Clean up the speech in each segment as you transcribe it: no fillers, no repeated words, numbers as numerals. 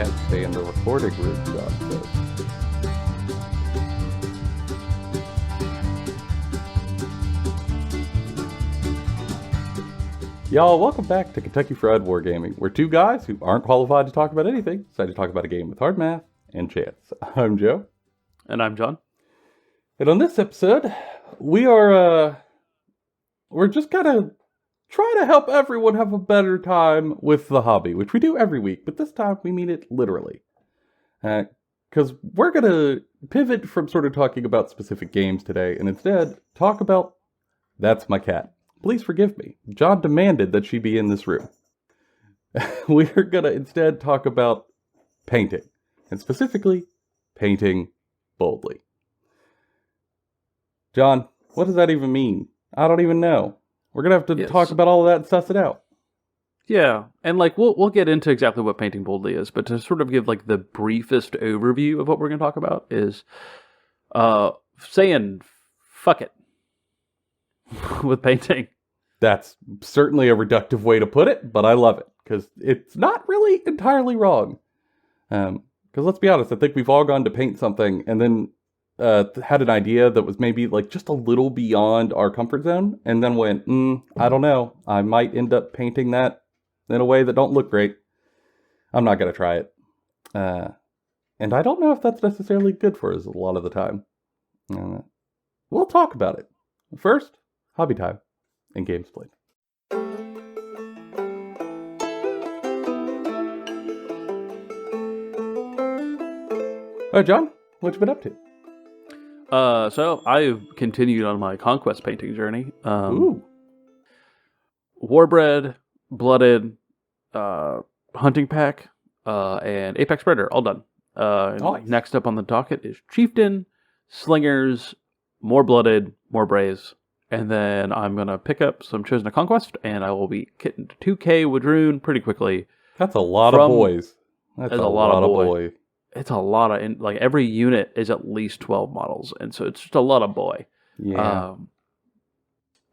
can't stay in the recording room, John says. Y'all, welcome back to Kentucky Fried Wargaming, where two guys who aren't qualified to talk about anything decide to talk about a game with hard math and chance. I'm Joe. And I'm John. And on this episode, we're just gonna try to help everyone have a better time with the hobby, which we do every week, but this time we mean it literally. Because we're gonna pivot from sort of talking about specific games today, and instead talk about That's My Cat. Please forgive me. John demanded that she be in this room. We're gonna instead talk about painting, and specifically, painting boldly. John, what does that even mean? I don't even know. We're gonna have to talk about all of that and suss it out. Yeah, and we'll get into exactly what painting boldly is, but to sort of give the briefest overview of what we're gonna talk about is saying fuck it with painting. That's certainly a reductive way to put it, but I love it because it's not really entirely wrong. Because let's be honest, I think we've all gone to paint something and then had an idea that was maybe just a little beyond our comfort zone, and then went, I don't know, I might end up painting that in a way that don't look great. I'm not going to try it. And I don't know if that's necessarily good for us a lot of the time. We'll talk about it. First, hobby time and games played. All right, John, what you been up to? So I've continued on my Conquest painting journey. Ooh. Warbred, Blooded, Hunting Pack, and Apex Predator, all done. Nice. Next up on the docket is Chieftain, Slingers, more Blooded, more Braves. And then I'm going to pick up some Chosen to Conquest, and I will be getting to 2K Wadroon pretty quickly. That's a lot of boys. That's a lot of boy. It's a lot of, every unit is at least 12 models, and so it's just a lot of boy. Yeah.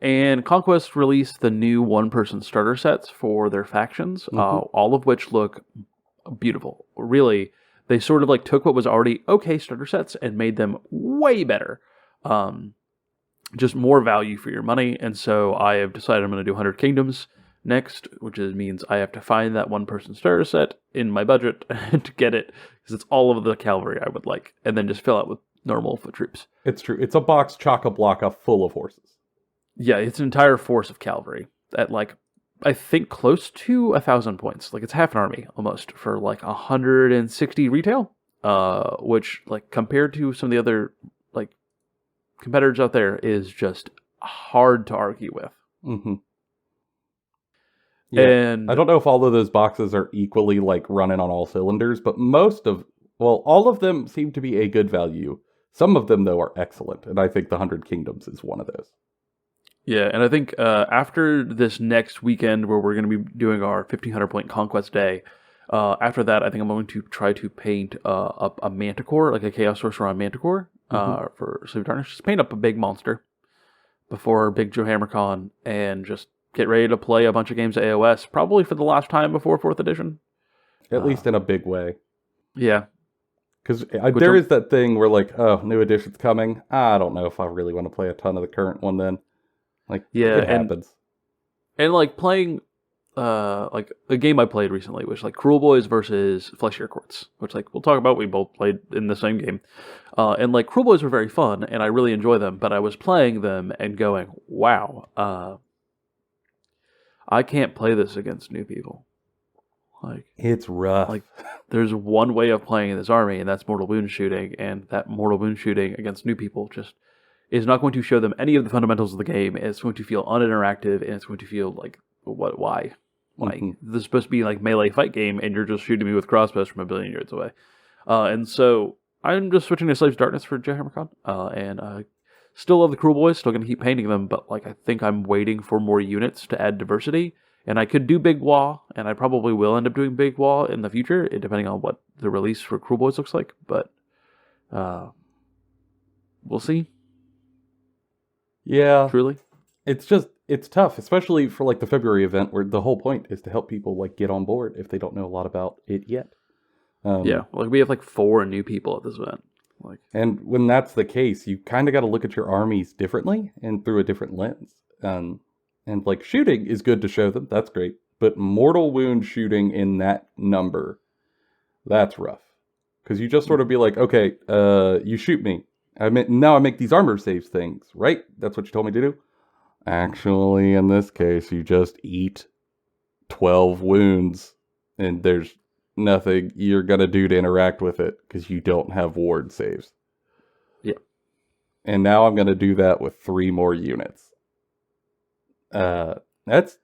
And Conquest released the new one-person starter sets for their factions, all of which look beautiful. Really, they sort of took what was already okay starter sets and made them way better. Just more value for your money, and so I have decided I'm going to do 100 Kingdoms next, which means I have to find that one-person starter set in my budget to get it, because it's all of the cavalry I would like, and then just fill out with normal foot troops. It's true. It's a box chock-a-block full of horses. Yeah, it's an entire force of cavalry at I think close to 1,000 points. It's half an army almost for 160 retail, which compared to some of the other competitors out there is just hard to argue with. Mm-hmm. Yeah. And I don't know if all of those boxes are equally running on all cylinders, but all of them seem to be a good value. Some of them though are excellent, and I think the 100 Kingdoms is one of those. Yeah, and I think after this next weekend where we're going to be doing our 1,500 point Conquest Day, after that I think I'm going to try to paint a Manticore, a Chaos Sorcerer on Manticore, for Sleep of Darkness. Just paint up a big monster before Big Joe HammerCon and just get ready to play a bunch of games at AOS, probably for the last time before 4th edition. At least in a big way. Yeah. Because there is that thing where new edition's coming. I don't know if I really want to play a ton of the current one then. It happens. And playing a game I played recently was Cruel Boys versus Fleshier Courts, which we'll talk about. We both played in the same game. And Cruel Boys were very fun, and I really enjoy them, but I was playing them and going, wow, I can't play this against new people. It's rough. There's one way of playing this army, and that's mortal wound shooting, and that mortal wound shooting against new people just is not going to show them any of the fundamentals of the game. It's going to feel uninteractive, and it's going to feel why? This is supposed to be melee fight game, and you're just shooting me with crossbows from a billion yards away. And so I'm just switching to Slaves of Darkness for Joe HammerCon, and I still love the Cruel Boys, still going to keep painting them, but I think I'm waiting for more units to add diversity. And I could do Big Wall, and I probably will end up doing Big Wall in the future, depending on what the release for Cruel Boys looks like. But we'll see. Yeah. Truly. It's tough, especially for the February event, where the whole point is to help people get on board if they don't know a lot about it yet. Yeah, like we have like 4 new people at this event. Like, And when that's the case, you kind of got to look at your armies differently and through a different lens. And like shooting is good to show them. That's great. But mortal wound shooting in that number, that's rough. Because you just sort of be like, okay, you shoot me. Now I make these armor saves things, right? That's what you told me to do. Actually, in this case, you just eat 12 wounds, and there's nothing you're going to do to interact with it because you don't have ward saves. yeah. And now I'm going to do that with 3 more units. That's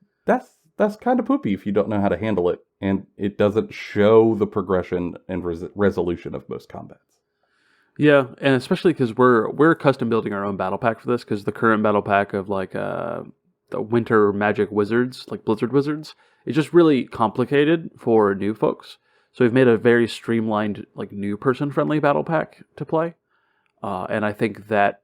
kind of poopy if you don't know how to handle it, and it doesn't show the progression and resolution of most combats. Yeah, and especially because we're custom building our own battle pack for this, because the current battle pack of like the winter magic wizards, like Blizzard wizards, is just really complicated for new folks. So we've made a very streamlined, like new person friendly battle pack to play, and I think that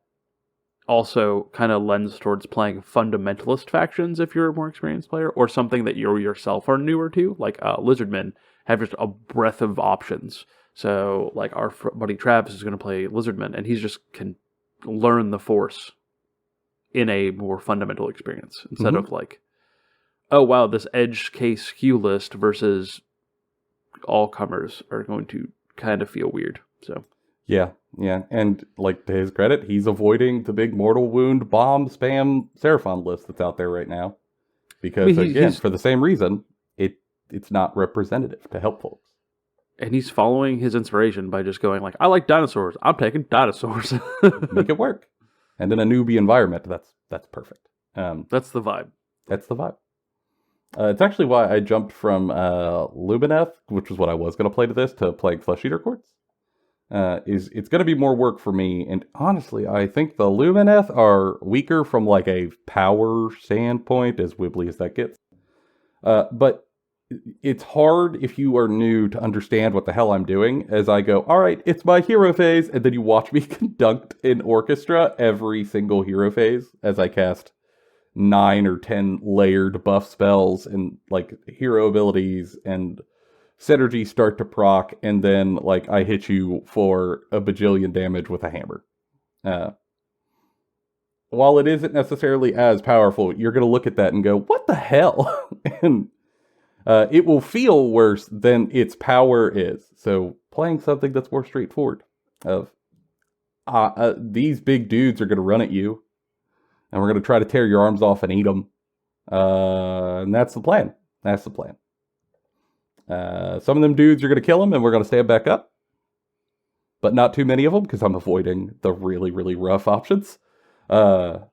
also kind of lends towards playing fundamentalist factions if you're a more experienced player, or something that you yourself are newer to, like Lizardmen have just a breadth of options. So, like, our buddy Travis is going to play Lizardman, and he just can learn the Force in a more fundamental experience instead of like, oh wow, this edge case Q list versus all comers are going to kind of feel weird. So yeah, and like to his credit, he's avoiding the big mortal wound bomb spam Seraphon list that's out there right now, because again, for the same reason, it's not representative to help folks. And he's following his inspiration by just going like, I like dinosaurs. I'm taking dinosaurs. Make it work. And in a newbie environment, that's perfect. That's the vibe. That's the vibe. It's actually why I jumped from Lumineth, which was what I was going to play to this, to playing Flesh Eater Courts. It's going to be more work for me. And honestly, I think the Lumineth are weaker from like a power standpoint, as wibbly as that gets. But it's hard if you are new to understand what the hell I'm doing as I go, all right, it's my hero phase, and then you watch me conduct an orchestra every single hero phase as I cast 9 or 10 layered buff spells and like hero abilities, and synergy start to proc, and then like I hit you for a bajillion damage with a hammer. While it isn't necessarily as powerful, you're going to look at that and go, what the hell? And it will feel worse than its power is. So playing something that's more straightforward of these big dudes are going to run at you, and we're going to try to tear your arms off and eat them. And that's the plan. That's the plan. Some of them dudes are going to kill them, and we're going to stand back up. But not too many of them, because I'm avoiding the really, really rough options. And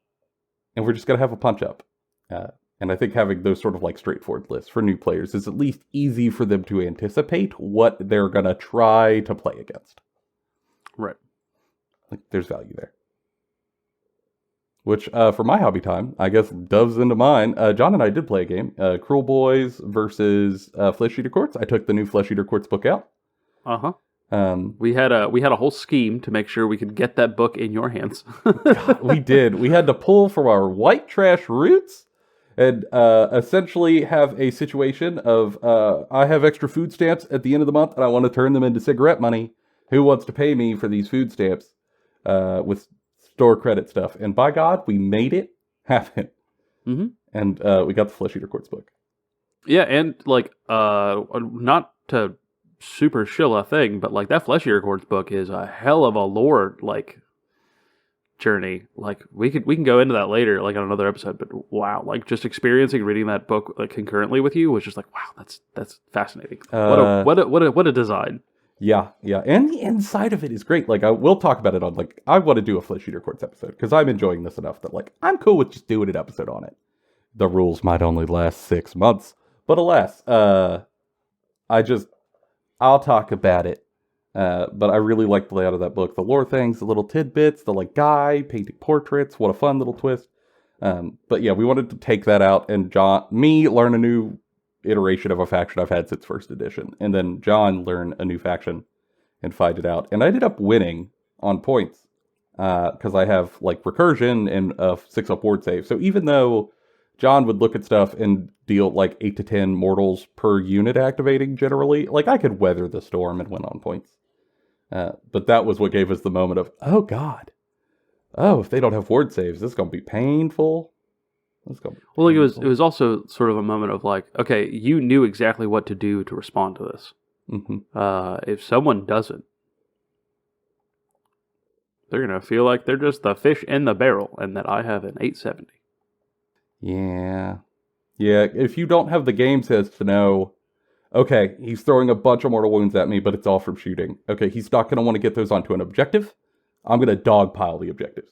we're just going to have a punch up. And I think having those sort of like straightforward lists for new players is at least easy for them to anticipate what they're going to try to play against. Right. Like, there's value there. Which, for my hobby time, I guess doves into mine. John and I did play a game, Cruel Boys versus Flesh Eater Courts. I took the new Flesh Eater Courts book out. Uh-huh. We had a whole scheme to make sure we could get that book in your hands. God, we did. We had to pull from our white trash roots and essentially have a situation of, I have extra food stamps at the end of the month, and I want to turn them into cigarette money. Who wants to pay me for these food stamps with store credit stuff? And by God, we made it happen. Mm-hmm. And we got the Flesh Eater Courts book. Yeah, and like, not to super shill a thing, but like that Flesh Eater Courts book is a hell of a lore like journey. Like we can go into that later, like on another episode. But wow, like just experiencing reading that book like concurrently with you was just like, wow, that's fascinating. What a design. Yeah, and the inside of it is great. Like we'll talk about it on like I want to do a Flesh Eater Courts episode because I'm enjoying this enough that like I'm cool with just doing an episode on it. The rules might only last 6 months, but alas, I'll talk about it. But I really like the layout of that book. The lore things, the little tidbits, the like guy painting portraits. What a fun little twist. But yeah, we wanted to take that out and me learn a new iteration of a faction I've had since first edition. And then John learn a new faction and fight it out. And I ended up winning on points. Because I have like recursion and a 6-up ward save. So even though John would look at stuff and deal like 8 to 10 mortals per unit activating generally. Like, I could weather the storm and win on points. But that was what gave us the moment of, oh God. Oh, if they don't have ward saves, this is going to be painful. Well, it was also sort of a moment of like, okay, you knew exactly what to do to respond to this. Mm-hmm. If someone doesn't, they're going to feel like they're just the fish in the barrel and that I have an 870. Yeah. Yeah, if you don't have the game sense to know, okay, he's throwing a bunch of mortal wounds at me, but it's all from shooting. Okay, he's not going to want to get those onto an objective. I'm going to dogpile the objectives.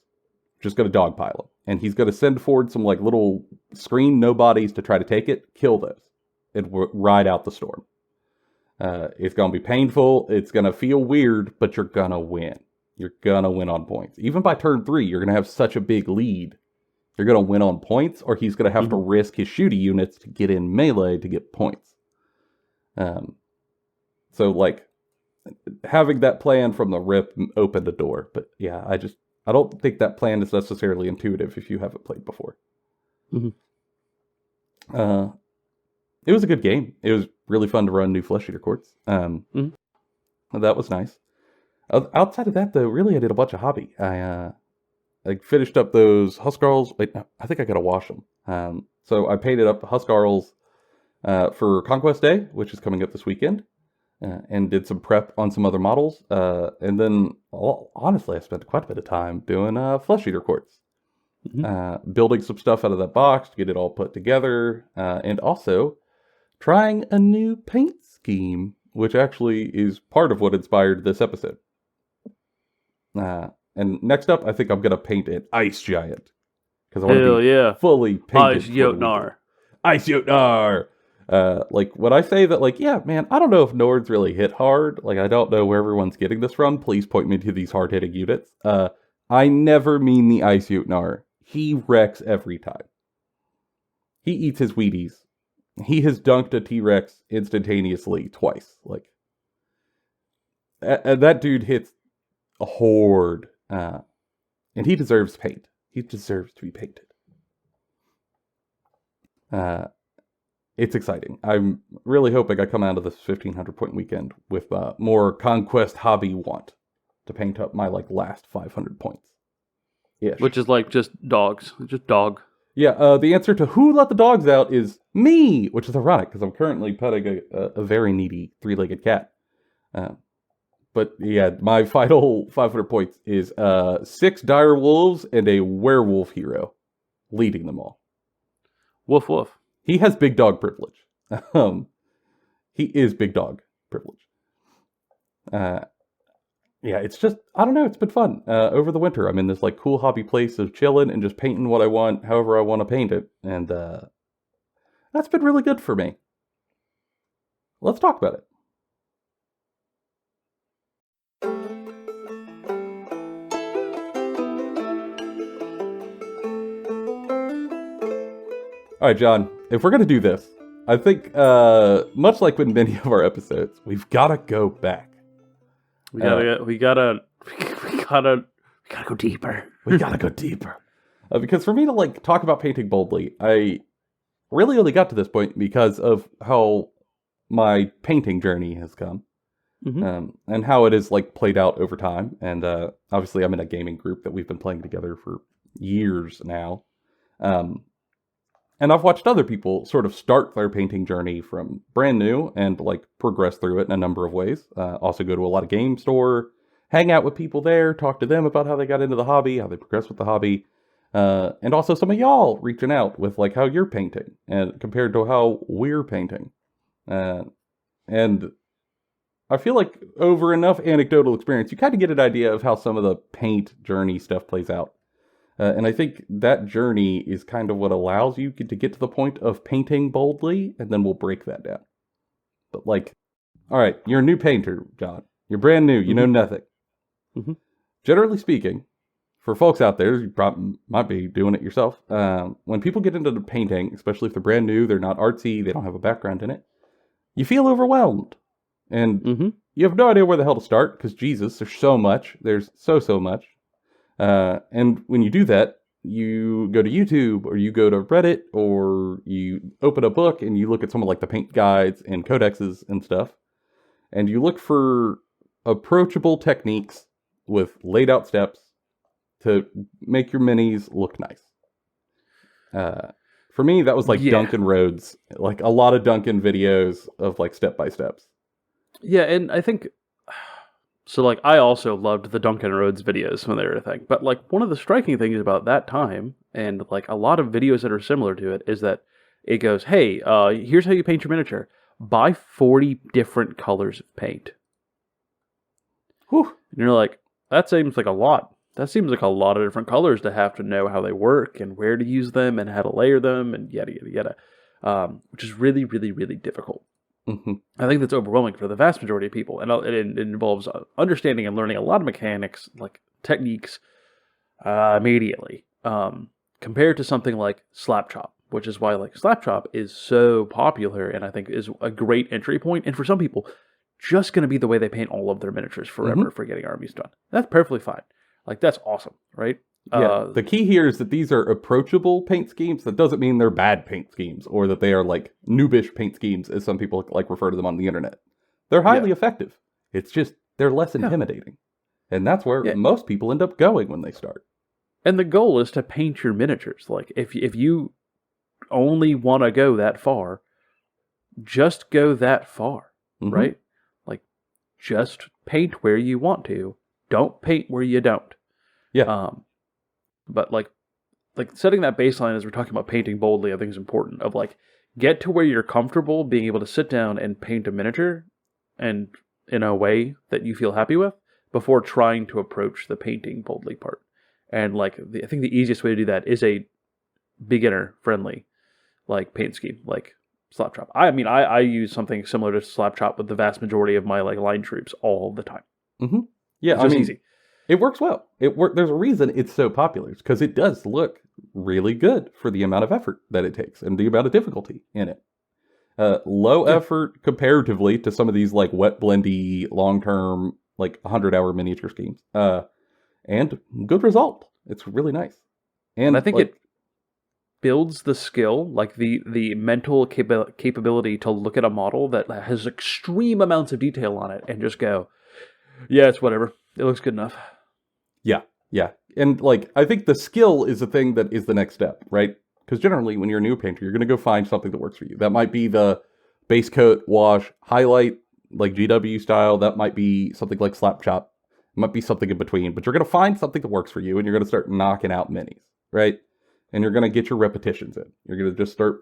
Just going to dogpile them. And he's going to send forward some like little screen nobodies to try to take it, kill those, and ride out the storm. It's going to be painful. It's going to feel weird, but you're going to win. You're going to win on points. Even by turn 3, you're going to have such a big lead. You're going to win on points, or he's going to have to risk his shooty units to get in melee to get points. So, like, having that plan from the rip opened a door. But yeah, I don't think that plan is necessarily intuitive if you haven't played before. Mm-hmm. It was a good game. It was really fun to run new Flesh Eater courts. That was nice. Outside of that, though, really I did a bunch of hobby. I finished up those Huskarls. Wait, no, I think I gotta wash them. So I painted up Huskarls for Conquest Day, which is coming up this weekend. And did some prep on some other models. And then, honestly, I spent quite a bit of time doing Flesh Eater quartz. Building some stuff out of that box to get it all put together. And also trying a new paint scheme, which actually is part of what inspired this episode. And next up, I think I'm going to paint an Ice Giant. Because I want to be fully painted. Ice Jotnar. Ice Jotnar! Like, when I say that, like, yeah, man, I don't know if Nords really hit hard. Like, I don't know where everyone's getting this from. Please point me to these hard-hitting units. I never mean the Ice Jotnar. He wrecks every time. He eats his Wheaties. He has dunked a T-Rex instantaneously twice. Like, that dude hits a horde. And he deserves paint. He deserves to be painted. It's exciting. I'm really hoping I come out of this 1,500 point weekend with more Conquest hobby want to paint up my like last 500 points. Yeah, which is like just dogs, just dog. Yeah, the answer to who let the dogs out is me, which is ironic because I'm currently petting a very needy 3-legged cat. But yeah, my final 500 points is 6 dire wolves and a werewolf hero, leading them all. Woof woof. He has big dog privilege. He is big dog privilege. Yeah, it's just, I don't know, it's been fun. Over the winter, I'm in this like cool hobby place of chilling and just painting what I want, however I want to paint it. And that's been really good for me. Let's talk about it. All right, John, if we're going to do this, I think, much like with many of our episodes, we've got to go back. We gotta go deeper. We gotta go deeper. Because for me to like talk about painting boldly, I really only got to this point because of how my painting journey has come. And how it is like played out over time. And obviously I'm in a gaming group that we've been playing together for years now. And I've watched other people sort of start their painting journey from brand new and like progress through it in a number of ways. Also go to a lot of game store, hang out with people there, talk to them about how they got into the hobby, how they progressed with the hobby. And also some of y'all reaching out with like how you're painting and compared to how we're painting. And I feel like over enough anecdotal experience, you kind of get an idea of how some of the paint journey stuff plays out. And I think that journey is kind of what allows you to get to the point of painting boldly, and then we'll break that down. But like, all right, you're a new painter, John. You're brand new. You know nothing. Generally speaking, for folks out there, you probably might be doing it yourself. When people get into the painting, especially if they're brand new, they're not artsy, they don't have a background in it, you feel overwhelmed. And you have no idea where the hell to start, because Jesus, there's so much. There's so much. And when you do that, you go to YouTube or you go to Reddit or you open a book and you look at some of like the paint guides and codexes and stuff, and you look for approachable techniques with laid out steps to make your minis look nice. For me, that was like Duncan Rhodes, like a lot of Duncan videos of like step by steps. Yeah, and I think so. Like, I also loved the Duncan Rhodes videos when they were a thing. But like, one of the striking things about that time, and like a lot of videos that are similar to it, is that it goes, "Hey, here's how you paint your miniature. Buy 40 different colors of paint." Whew. And you're like, that seems like a lot. That seems like a lot of different colors to have to know how they work and where to use them and how to layer them and yada, yada, yada. Which is really, really, really difficult. Mm-hmm. I think that's overwhelming for the vast majority of people. And it involves understanding and learning a lot of mechanics, like techniques, immediately. Compared to something like Slap Chop, which is why like Slap Chop is so popular and I think is a great entry point. And for some people, just going to be the way they paint all of their miniatures forever for getting armies done. That's perfectly fine. Like, that's awesome, right? Yeah, the key here is that these are approachable paint schemes. That doesn't mean they're bad paint schemes or that they are like noobish paint schemes, as some people like refer to them on the internet. They're highly effective. It's just they're less intimidating. And that's where most people end up going when they start. And the goal is to paint your miniatures. Like, if you only want to go that far, just go that far, right? Like, just paint where you want to. Don't paint where you don't. Yeah. But like setting that baseline as we're talking about painting boldly, I think is important. Of like, get to where you're comfortable being able to sit down and paint a miniature, and in a way that you feel happy with, before trying to approach the painting boldly part. And like, I think the easiest way to do that is a beginner friendly, like paint scheme, like Slap Chop. I mean, I use something similar to Slap Chop with the vast majority of my like line troops all the time. Yeah, it's just easy. It works well. There's a reason it's so popular. It's because it does look really good for the amount of effort that it takes and the amount of difficulty in it. Low effort comparatively to some of these like wet blendy, long-term, like 100-hour miniature schemes. And good result. It's really nice. And I think it builds the skill, like the mental capability to look at a model that has extreme amounts of detail on it and just go, yeah, it's whatever. It looks good enough. Yeah. And like, I think the skill is the thing that is the next step, right? Because generally, when you're a new painter, you're going to go find something that works for you. That might be the base coat, wash, highlight, like GW style. That might be something like Slap Chop. It might be something in between. But you're going to find something that works for you, and you're going to start knocking out minis, right? And you're going to get your repetitions in. You're going to just start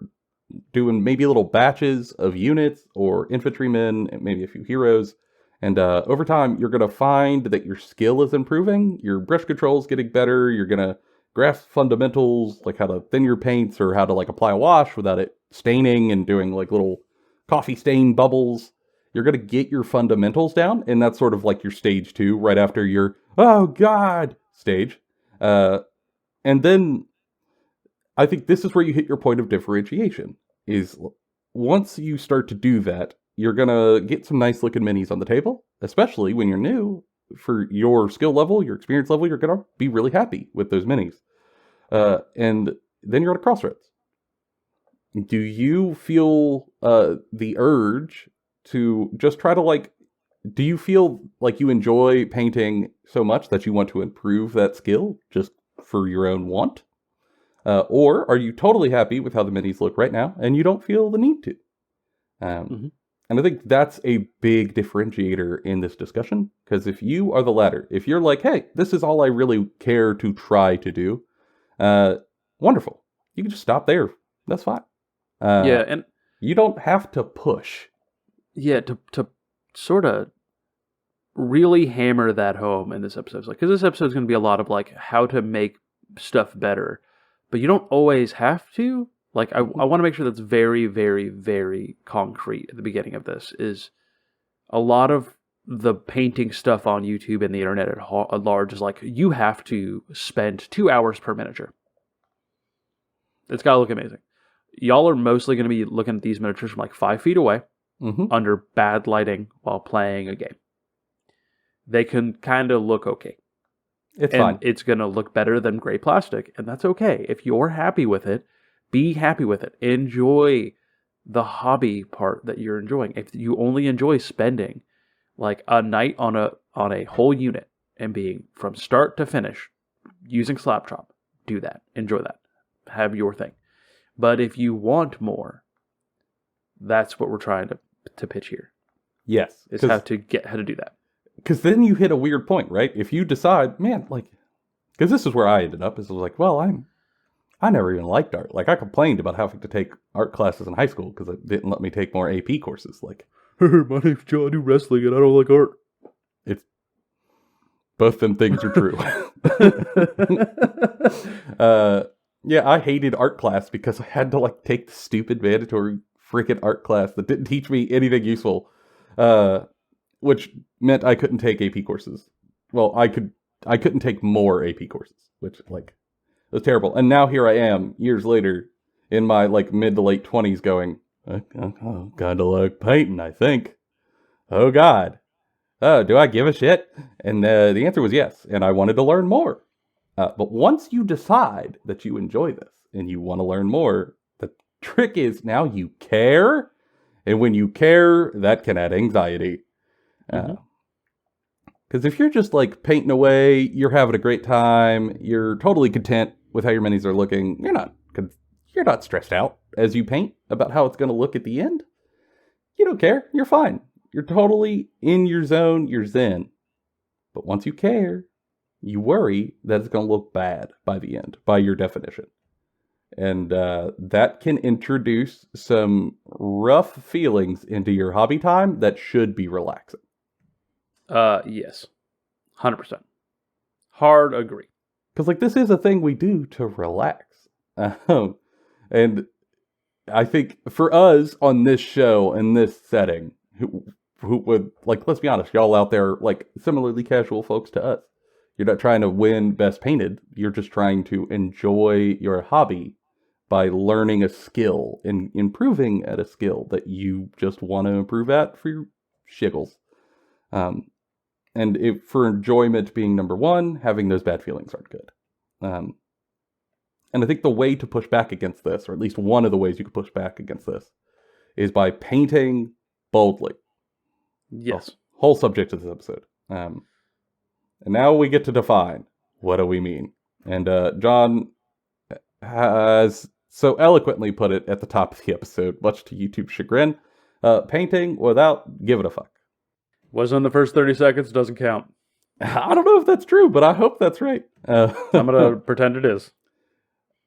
doing maybe little batches of units or infantrymen, and maybe a few heroes. And over time, you're going to find that your skill is improving, your brush control is getting better, you're going to grasp fundamentals, like how to thin your paints or how to like apply a wash without it staining and doing like little coffee stain bubbles. You're going to get your fundamentals down, and that's sort of like your stage 2, right after your, oh God, stage. And then I think this is where you hit your point of differentiation, is once you start to do that, you're going to get some nice looking minis on the table, especially when you're new. For your skill level, your experience level, you're going to be really happy with those minis. And then you're at a crossroads. Do you feel the urge to just try to like, do you feel like you enjoy painting so much that you want to improve that skill just for your own want? Or are you totally happy with how the minis look right now and you don't feel the need to? And I think that's a big differentiator in this discussion, because if you are the latter, if you're like, hey, this is all I really care to try to do, wonderful. You can just stop there. That's fine. And you don't have to push. Yeah, to sort of really hammer that home in this episode. Because this episode is going to be a lot of like how to make stuff better, but you don't always have to. Like, I want to make sure that's very, very, very concrete at the beginning of this. Is a lot of the painting stuff on YouTube and the internet at large is like, you have to spend 2 hours per miniature. It's got to look amazing. Y'all are mostly going to be looking at these miniatures from like 5 feet away, under bad lighting while playing a game. They can kind of look okay. It's and fine. it's going to look better than gray plastic, and that's okay. If you're happy with it, be happy with it. Enjoy the hobby part that you're enjoying. If you only enjoy spending like a night on a whole unit and being from start to finish using slap chop, do that. Enjoy that. Have your thing. But if you want more, that's what we're trying to pitch here. Yes. Is how to do that. Because then you hit a weird point, right? If you decide, man, like, because this is where I ended up, is I was like, well, I never even liked art. Like, I complained about having to take art classes in high school because it didn't let me take more AP courses. Like, my name's John, I do wrestling and I don't like art. It's both them things are true. Yeah, I hated art class because I had to like take the stupid mandatory freaking art class that didn't teach me anything useful. Which meant I couldn't take AP courses. Well, I couldn't take more AP courses, which like was terrible. And now here I am, years later, in my like mid to late 20s, going, oh, kind of like painting, I think. Oh God, oh, do I give a shit? And the answer was yes, and I wanted to learn more. But once you decide that you enjoy this and you want to learn more, the trick is now you care, and when you care, that can add anxiety. Because if you're just like painting away, you're having a great time, you're totally content with how your minis are looking, you're not stressed out as you paint about how it's going to look at the end. You don't care. You're fine. You're totally in your zone. You're zen. But once you care, you worry that it's going to look bad by the end, by your definition. And that can introduce some rough feelings into your hobby time that should be relaxing. Yes. 100%. Hard agree. Because, like, this is a thing we do to relax. And I think for us on this show, in this setting, who would, like, let's be honest, y'all out there, like, similarly casual folks to us, you're not trying to win best painted. You're just trying to enjoy your hobby by learning a skill and improving at a skill that you just want to improve at for your shiggles. And if, for enjoyment being number one, having those bad feelings aren't good. And I think the way to push back against this, or at least one of the ways you can push back against this, is by painting boldly. Yes. The whole subject of this episode. And now we get to define, what do we mean? And John has so eloquently put it at the top of the episode, much to YouTube's chagrin, painting without giving a fuck. Wasn't in the first 30 seconds, doesn't count. I don't know if that's true, but I hope that's right. I'm going to pretend it is.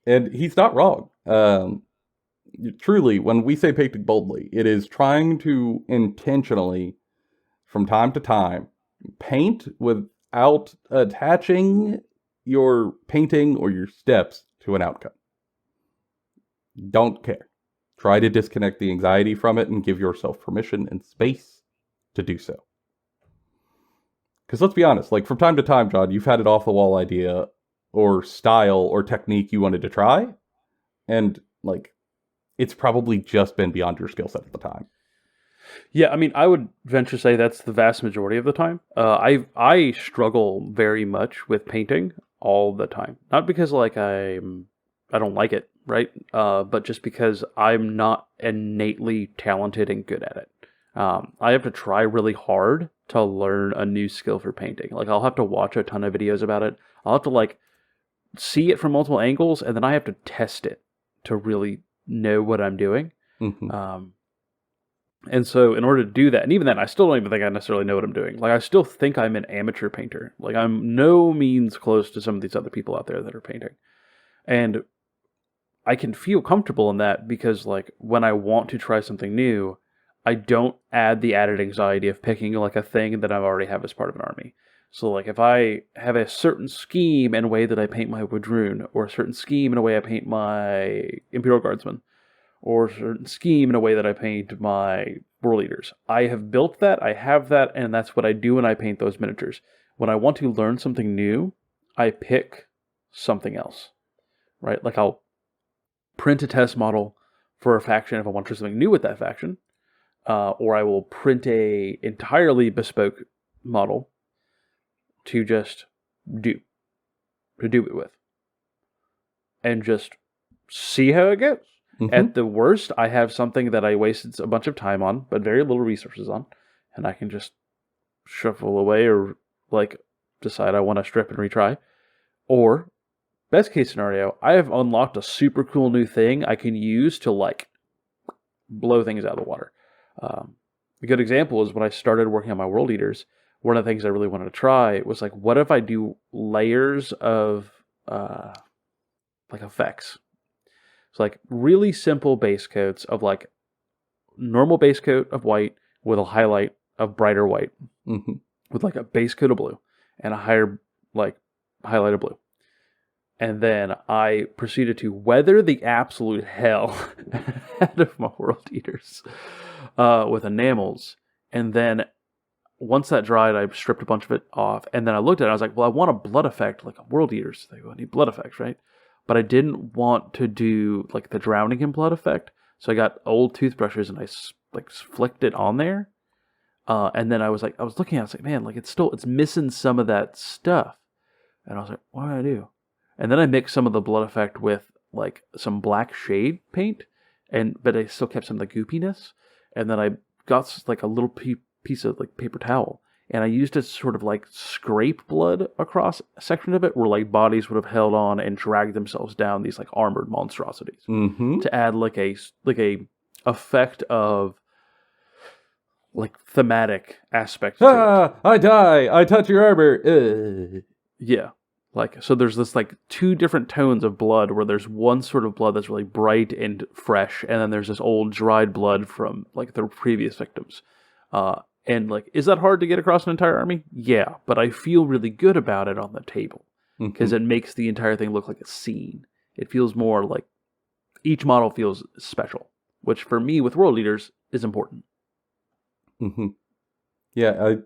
And he's not wrong. Truly, when we say painting boldly, it is trying to intentionally, from time to time, paint without attaching your painting or your steps to an outcome. Don't care. Try to disconnect the anxiety from it and give yourself permission and space to do so. Because let's be honest, like from time to time, John, you've had an off-the-wall idea or style or technique you wanted to try, and like it's probably just been beyond your skill set at the time. Yeah, I mean, I would venture to say that's the vast majority of the time. I struggle very much with painting all the time. Not because like I don't like it, right? But just because I'm not innately talented and good at it. I have to try really hard to learn a new skill for painting. Like I'll have to watch a ton of videos about it. I'll have to like see it from multiple angles, and then I have to test it to really know what I'm doing. Mm-hmm. And so in order to do that, and even then, I still don't even think I necessarily know what I'm doing. Like, I still think I'm an amateur painter. Like, I'm no means close to some of these other people out there that are painting. And I can feel comfortable in that because, like, when I want to try something new, I don't add the added anxiety of picking, like, a thing that I already have as part of an army. So, like, if I have a certain scheme and way that I paint my Woodrune, or a certain scheme and a way I paint my Imperial Guardsmen, or a certain scheme in a way that I paint my World Eaters. I have built that, I have that, and that's what I do when I paint those miniatures. When I want to learn something new, I pick something else, right? Like I'll print a test model for a faction if I want to do something new with that faction, or I will print a entirely bespoke model to just do. to do it with. And just see how it goes. Mm-hmm. At the worst, I have something that I wasted a bunch of time on, but very little resources on, and I can just shuffle away or like decide I want to strip and retry. Or, best case scenario, I have unlocked a super cool new thing I can use to like blow things out of the water. A good example is when I started working on my World Eaters, one of the things I really wanted to try was like, what if I do layers of like effects? So like really simple base coats of like normal base coat of white with a highlight of brighter white, with like a base coat of blue and a higher like highlight of blue. And then I proceeded to weather the absolute hell out of my World Eaters with enamels. And then once that dried, I stripped a bunch of it off. And then I looked at it and I was like, well, I want a blood effect like a World Eaters. I need blood effects, right? But I didn't want to do like the drowning in blood effect. So I got old toothbrushes and I like flicked it on there. And then I was looking at it, I was like, man, like it's missing some of that stuff. And I was like, what do I do? And then I mixed some of the blood effect with like some black shade paint, but I still kept some of the goopiness. And then I got like a little piece of like paper towel, and I used it to sort of like scrape blood across a section of it where like bodies would have held on and dragged themselves down these like armored monstrosities to add like a effect of like thematic aspect to it. I die. I touch your armor. Yeah. Like, so there's this like two different tones of blood where there's one sort of blood that's really bright and fresh, and then there's this old dried blood from like the previous victims. And like, is that hard to get across an entire army? Yeah, but I feel really good about it on the table because it makes the entire thing look like a scene. It feels more like each model feels special, which for me with World Eaters is important. Yeah,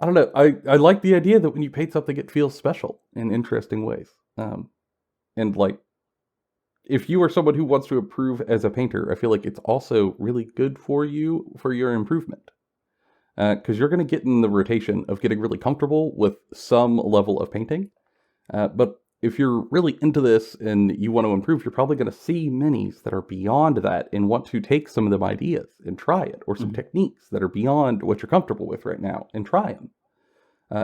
I don't know. I like the idea that when you paint something, it feels special in interesting ways. And like, if you are someone who wants to improve as a painter, I feel like it's also really good for you for your improvement. Because you're going to get in the rotation of getting really comfortable with some level of painting. But if you're really into this and you want to improve, you're probably going to see minis that are beyond that and want to take some of them ideas and try it, or some techniques that are beyond what you're comfortable with right now and try them.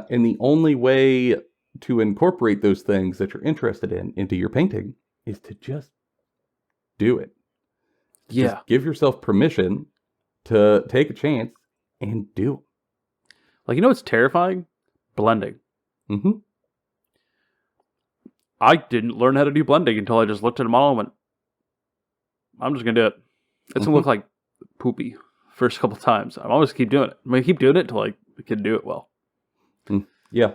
And the only way to incorporate those things that you're interested in into your painting is to just do it. Yeah. Just give yourself permission to take a chance and do it. Like, you know what's terrifying? Blending. I didn't learn how to do blending until I just looked at a model and went, I'm just going to do it. It's going to look like poopy first couple times. I'm always keep doing it. I'm going to keep doing it until I can do it well. Yeah,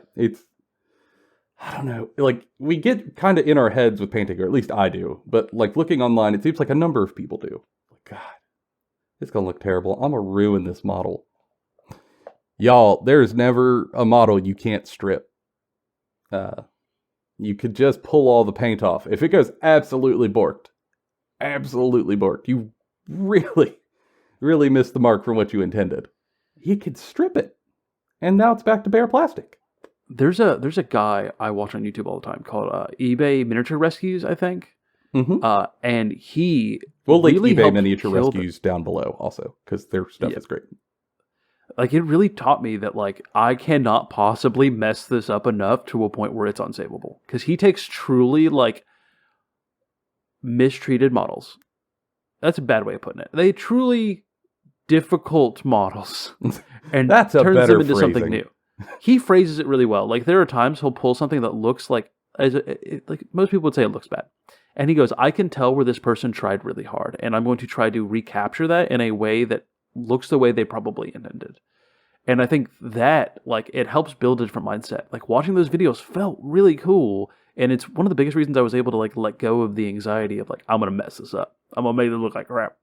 I don't know. Like, we get kind of in our heads with painting, or at least I do. But, like, looking online, it seems like a number of people do. Like, God, it's going to look terrible. I'm going to ruin this model. Y'all, there's never a model you can't strip. You could just pull all the paint off. If it goes absolutely borked, you really, really missed the mark from what you intended. You could strip it, and now it's back to bare plastic. There's a guy I watch on YouTube all the time called eBay Miniature Rescues, I think. And he we'll link really eBay Miniature Rescues down below also, because their stuff is great. Like, it really taught me that, like, I cannot possibly mess this up enough to a point where it's unsavable. Because he takes truly, like, mistreated models. That's a bad way of putting it. They truly difficult models. And That's turns better them into phrasing. something new. He phrases it really well. Like, there are times he'll pull something that looks like most people would say it looks bad. And he goes, I can tell where this person tried really hard. And I'm going to try to recapture that in a way that looks the way they probably intended. And I think that, like, it helps build a different mindset. Like, watching those videos felt really cool. And it's one of the biggest reasons I was able to, like, let go of the anxiety of, like, I'm going to mess this up. I'm going to make it look like crap.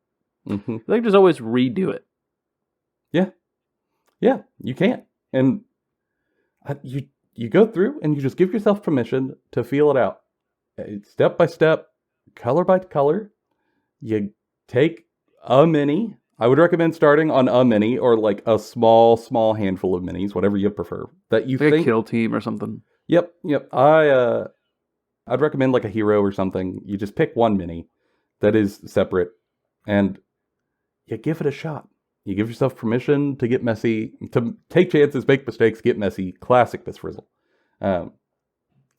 Like, just always redo it. Yeah, you can't. And you go through and you just give yourself permission to feel it out. Step by step, color by color. You take a mini. I would recommend starting on a mini or like a small handful of minis, whatever you prefer. That you like think a kill team or something. Yep. I'd recommend like a hero or something. You just pick one mini that is separate, and you give it a shot. You give yourself permission to get messy, to take chances, make mistakes, get messy. Classic Miss Frizzle. Um,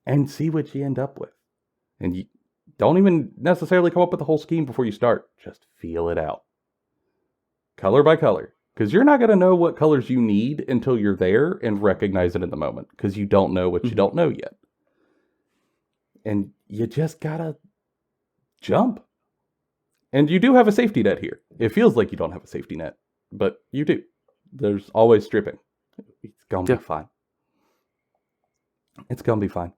and see what you end up with. And you don't even necessarily come up with the whole scheme before you start. Just feel it out. Color by color. Because you're not going to know what colors you need until you're there and recognize it in the moment. Because you don't know what you don't know yet. And you just gotta jump. And you do have a safety net here. It feels like you don't have a safety net, but you do. There's always stripping. It's gonna be fine. It's gonna be fine.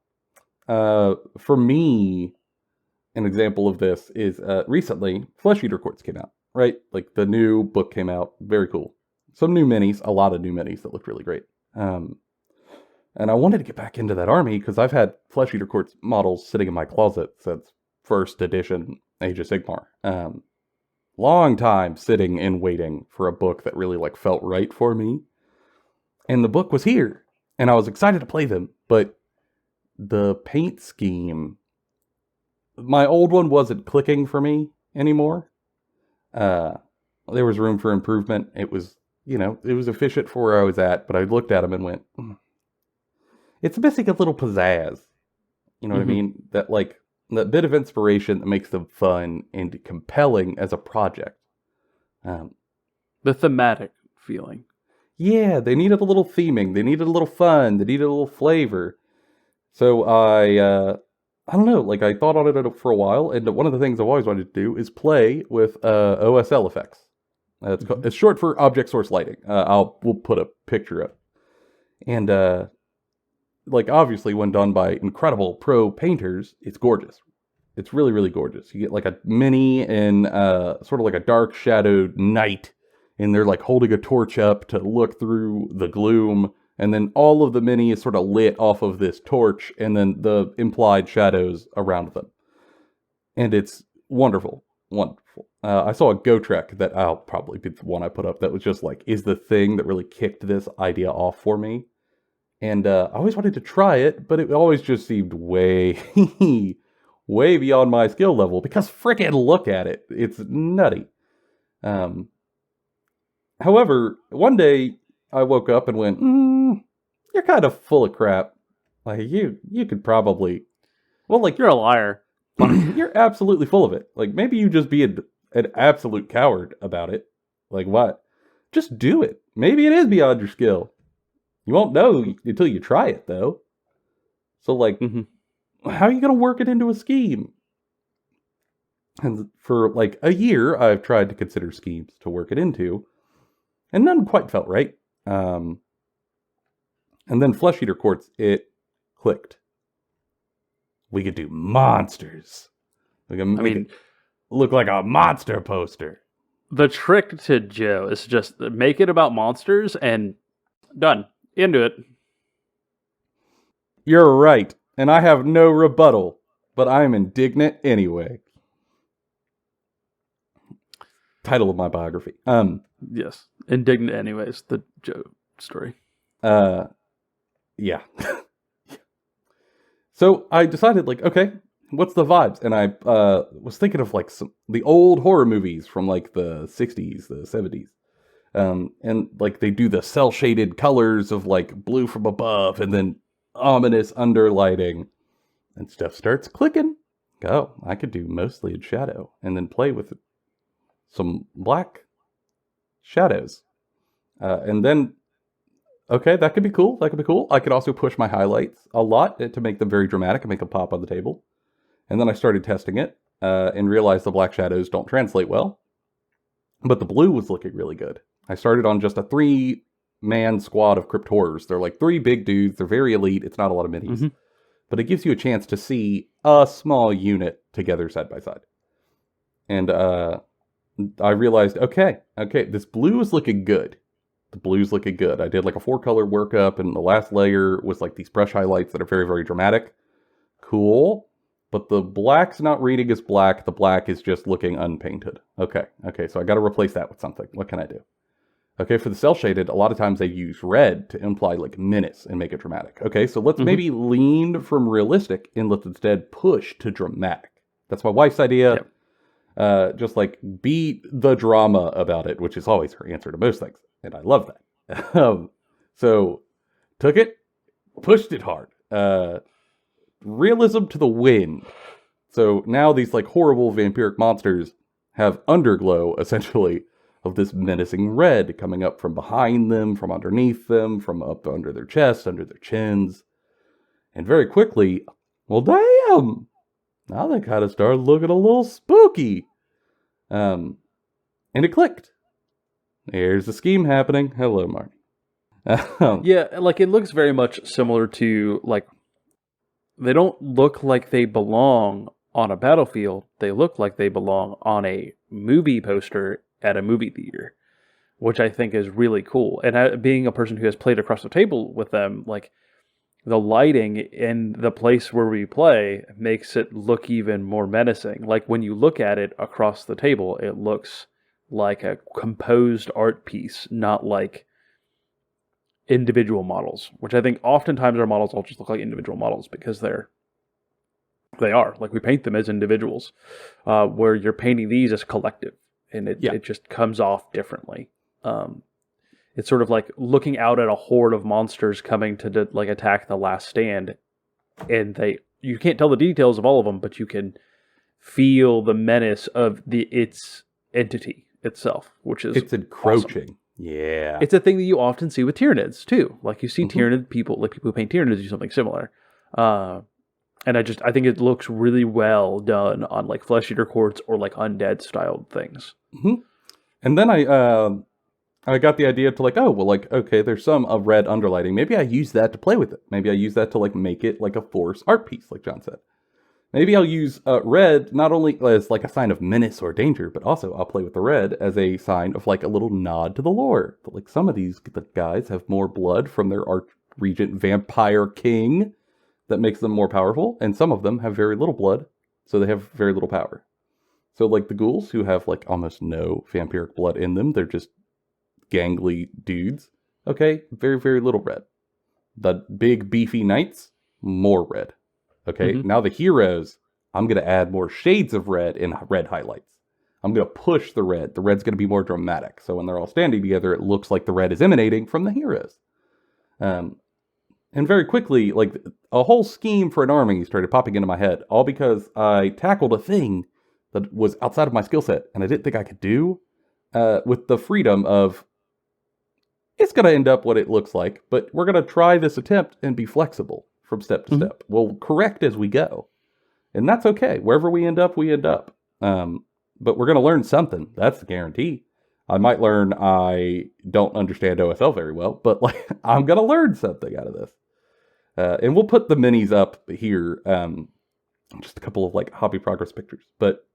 For me, an example of this is recently Flesh Eater Quartz came out, right? Like the new book came out, very cool. Some new minis, a lot of new minis that look really great. And I wanted to get back into that army because I've had Flesh Eater Quartz models sitting in my closet since first edition Age of Sigmar. Long time sitting and waiting for a book that really like felt right for me. And the book was here, and I was excited to play them, but the paint scheme, my old one wasn't clicking for me anymore. There was room for improvement. It was, it was efficient for where I was at, but I looked at them and went, it's missing a little pizzazz. You know what I mean? That bit of inspiration that makes them fun and compelling as a project. The thematic feeling. Yeah, they needed a little theming. They needed a little fun. They needed a little flavor. So I don't know, like I thought on it for a while, and one of the things I've always wanted to do is play with OSL effects. It's short for object source lighting. We'll put a picture up. And like obviously when done by incredible pro painters, it's gorgeous. It's really, really gorgeous. You get like a mini in sort of like a dark shadowed night, and they're like holding a torch up to look through the gloom, and then all of the mini is sort of lit off of this torch, and then the implied shadows around them. And it's wonderful, wonderful. I saw a Go Trek that I'll probably be the one I put up that was just like, is the thing that really kicked this idea off for me. And I always wanted to try it, but it always just seemed way, way beyond my skill level, because frickin' look at it. It's nutty. However, one day I woke up and went, you're kind of full of crap. Like, you could probably... Well, like... You're a liar. You're absolutely full of it. Like, maybe you just be an absolute coward about it. Like, what? Just do it. Maybe it is beyond your skill. You won't know until you try it, though. So, like, how are you going to work it into a scheme? And for, like, a year, I've tried to consider schemes to work it into, and none quite felt right. And then Flesh Eater Quartz, it clicked. We could do monsters. We could make it look like a monster poster. The trick to Joe is just make it about monsters and done. Into it. You're right, and I have no rebuttal, but I am indignant anyway. Title of my biography. Yes, indignant anyways, the Joe story. Yeah. So I decided, like, okay, what's the vibes? And I was thinking of, like, the old horror movies from, like, the 60s, the 70s. And, like, they do the cel-shaded colors of, like, blue from above and then ominous underlighting. And stuff starts clicking. Oh, I could do mostly in shadow and then play with some black shadows. And then... Okay, that could be cool. That could be cool. I could also push my highlights a lot to make them very dramatic and make them pop on the table. And then I started testing it and realized the black shadows don't translate well. But the blue was looking really good. I started on just a 3-man squad of Crypt Horrors. They're like 3 big dudes. They're very elite. It's not a lot of minis. But it gives you a chance to see a small unit together side by side. And I realized, okay, this blue is looking good. The blue's looking good. I did like a 4-color workup, and the last layer was like these brush highlights that are very, very dramatic. Cool. But the black's not reading as black. The black is just looking unpainted. Okay, so I got to replace that with something. What can I do? Okay, for the cell shaded, a lot of times they use red to imply like menace and make it dramatic. Okay, so let's maybe lean from realistic and let's instead push to dramatic. That's my wife's idea. Yep. Just like be the drama about it, which is always her answer to most things, and I love that. So took it, pushed it hard. Realism to the wind. So now these like horrible vampiric monsters have underglow, essentially, of this menacing red coming up from behind them, from underneath them, from up under their chest, under their chins. And very quickly, well, damn! Now they kind of started looking a little spooky. And it clicked. Here's the scheme happening. Hello, Marty. Yeah, like it looks very much similar to, like, they don't look like they belong on a battlefield. They look like they belong on a movie poster at a movie theater, which I think is really cool. And being a person who has played across the table with them, like, the lighting in the place where we play makes it look even more menacing. Like, when you look at it across the table, it looks like a composed art piece, not like individual models, which I think oftentimes our models all just look like individual models because they are. Like, we paint them as individuals, where you're painting these as collective, and it just comes off differently. It's sort of like looking out at a horde of monsters coming to like attack the last stand, and you can't tell the details of all of them, but you can feel the menace of its entity itself, which is it's encroaching. Awesome. Yeah. It's a thing that you often see with Tyranids too. Like, you see Tyranid people, like people who paint Tyranids do something similar. And I think it looks really well done on like Flesh Eater courts or like undead styled things. And then I got the idea to like, oh, well, like, okay, there's some of red underlighting. Maybe I use that to play with it. Maybe I use that to like make it like a force art piece, like John said. Maybe I'll use red not only as like a sign of menace or danger, but also I'll play with the red as a sign of like a little nod to the lore. But like some of these guys have more blood from their Archregent Vampire King that makes them more powerful, and some of them have very little blood, so they have very little power. So like the ghouls, who have like almost no vampiric blood in them, they're just gangly dudes. Okay, very, very little red. The big beefy knights, more red. Okay, now the heroes, I'm going to add more shades of red in red highlights. I'm going to push the red. The red's going to be more dramatic. So when they're all standing together, it looks like the red is emanating from the heroes. And very quickly, like, a whole scheme for an army started popping into my head, all because I tackled a thing that was outside of my skill set, and I didn't think I could do, with the freedom of, it's going to end up what it looks like, but we're going to try this attempt and be flexible from step to step. We'll correct as we go. And that's okay. Wherever we end up, we end up. But we're going to learn something. That's the guarantee. I might learn I don't understand OSL very well, but like I'm going to learn something out of this. And we'll put the minis up here. Just a couple of like hobby progress pictures. But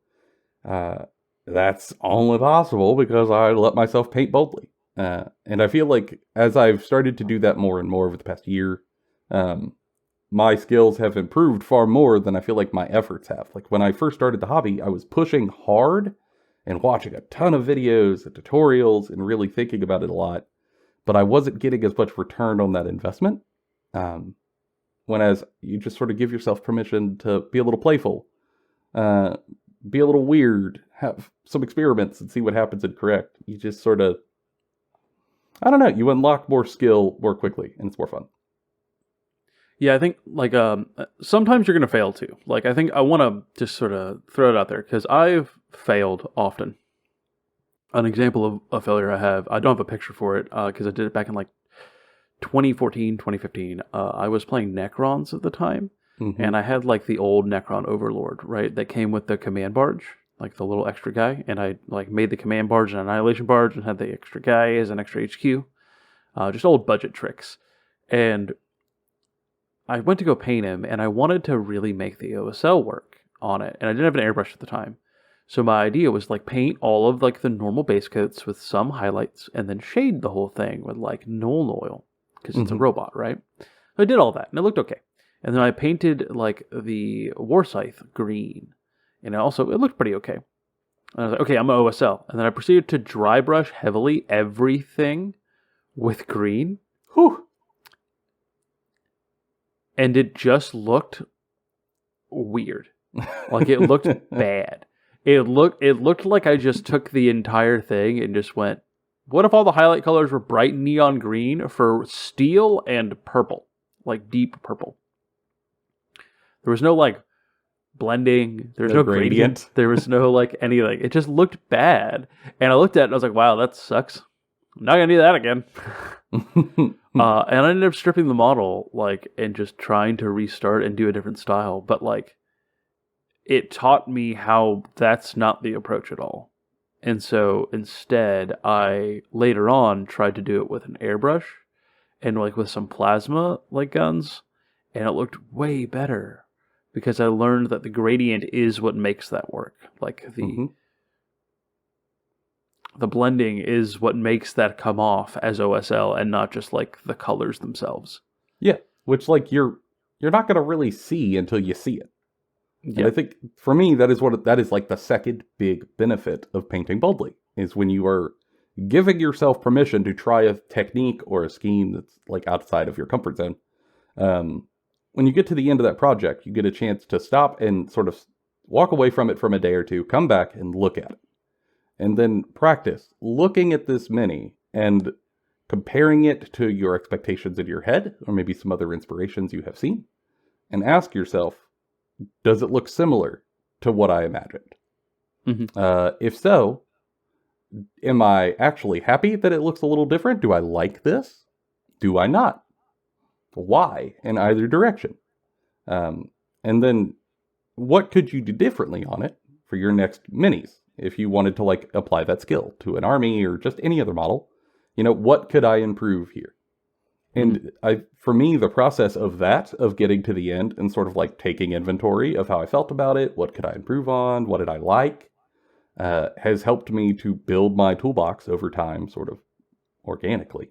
that's only possible because I let myself paint boldly. And I feel like as I've started to do that more and more over the past year, my skills have improved far more than I feel like my efforts have. Like when I first started the hobby, I was pushing hard and watching a ton of videos and tutorials and really thinking about it a lot, but I wasn't getting as much return on that investment. Whereas you just sort of give yourself permission to be a little playful, be a little weird, have some experiments and see what happens and correct. You just sort of, I don't know, you unlock more skill more quickly and it's more fun. Yeah, I think, like, sometimes you're going to fail, too. Like, I think I want to just sort of throw it out there, because I've failed often. An example of a failure I have, I don't have a picture for it, because I did it back in, like, 2014, 2015. I was playing Necrons at the time, and I had, like, the old Necron Overlord, right, that came with the command barge, like, the little extra guy, and I, like, made the command barge an annihilation barge and had the extra guy as an extra HQ. Just old budget tricks. And I went to go paint him, and I wanted to really make the OSL work on it, and I didn't have an airbrush at the time. So my idea was, like, paint all of, like, the normal base coats with some highlights, and then shade the whole thing with, like, Null oil, because it's a robot, right? So I did all that, and it looked okay. And then I painted, like, the War Scythe green, and it looked pretty okay. And I was like, okay, I'm going to OSL. And then I proceeded to dry brush heavily everything with green. Whew. And it just looked weird. Like, it looked bad. It looked like I just took the entire thing and just went, what if all the highlight colors were bright neon green for steel and purple? Like, deep purple. There was no, like, blending. There was no gradient. There was no, like, anything. It just looked bad. And I looked at it and I was like, wow, that sucks. I'm not going to do that again. And I ended up stripping the model, like, and just trying to restart and do a different style. But, like, it taught me how that's not the approach at all. And so instead, I later on tried to do it with an airbrush and, like, with some plasma, like, guns. And it looked way better because I learned that the gradient is what makes that work. Like, the blending is what makes that come off as OSL and not just, like, the colors themselves. Yeah, which, like, you're not going to really see until you see it. Yeah. And I think, for me, that is like the second big benefit of painting boldly, is when you are giving yourself permission to try a technique or a scheme that's, like, outside of your comfort zone. When you get to the end of that project, you get a chance to stop and sort of walk away from it from a day or two, come back and look at it. And then practice looking at this mini and comparing it to your expectations in your head, or maybe some other inspirations you have seen, and ask yourself, does it look similar to what I imagined? Mm-hmm. If so, am I actually happy that it looks a little different? Do I like this? Do I not? Why in either direction? And then what could you do differently on it for your next minis? If you wanted to, like, apply that skill to an army or just any other model, what could I improve here? And for me, the process of getting to the end and sort of, like, taking inventory of how I felt about it, what could I improve on, what did I like, has helped me to build my toolbox over time, sort of organically.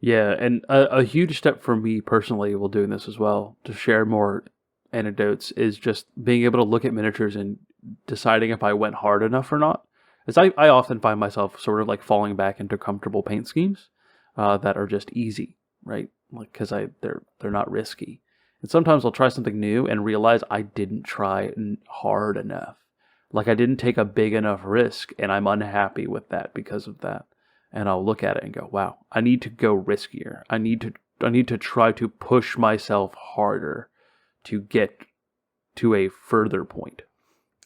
Yeah, and a huge step for me personally while doing this as well, to share more anecdotes, is just being able to look at miniatures and deciding if I went hard enough or not. As I often find myself sort of, like, falling back into comfortable paint schemes that are just easy, right? Like, because they're not risky. And sometimes I'll try something new and realize I didn't try hard enough. Like, I didn't take a big enough risk, and I'm unhappy with that because of that. And I'll look at it and go, wow, I need to go riskier. I need to try to push myself harder to get to a further point.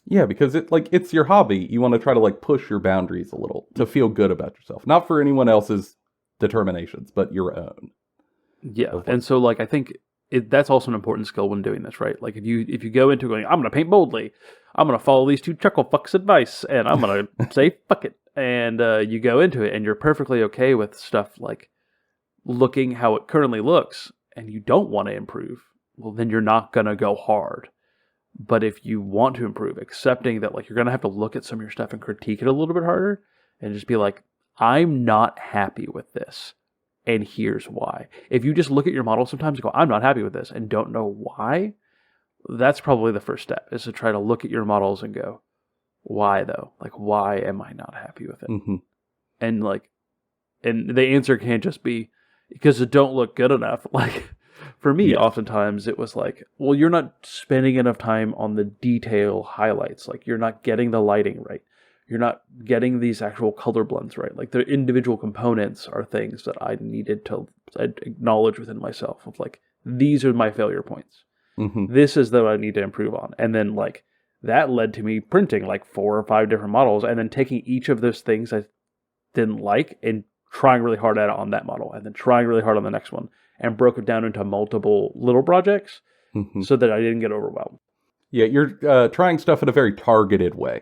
Yeah, because it's your hobby. You want to try to, like, push your boundaries a little to feel good about yourself. Not for anyone else's determinations, but your own. Yeah, and so, like, I think that's also an important skill when doing this, right? Like, if you go into going, I'm going to paint boldly, I'm going to follow these two chuckle fucks advice, and I'm going to say fuck it. And you go into it, and you're perfectly okay with stuff like looking how it currently looks, and you don't want to improve, well, then you're not going to go hard. But if you want to improve, accepting that, like, you're going to have to look at some of your stuff and critique it a little bit harder and just be like, I'm not happy with this, and here's why. If you just look at your model sometimes and go, I'm not happy with this, and don't know why, that's probably the first step, is to try to look at your models and go, why though? Like, why am I not happy with it? Mm-hmm. And, like, and the answer can't just be because it don't look good enough. Like, for me, oftentimes it was like, well, you're not spending enough time on the detail highlights. Like, you're not getting the lighting right. You're not getting these actual color blends right. Like, the individual components are things that I needed to acknowledge within myself of, like, these are my failure points. Mm-hmm. This is what I need to improve on. And then, like, that led to me printing, like, 4 or 5 different models and then taking each of those things I didn't like and trying really hard at it on that model and then trying really hard on the next one, and broke it down into multiple little projects so that I didn't get overwhelmed. Yeah, you're trying stuff in a very targeted way,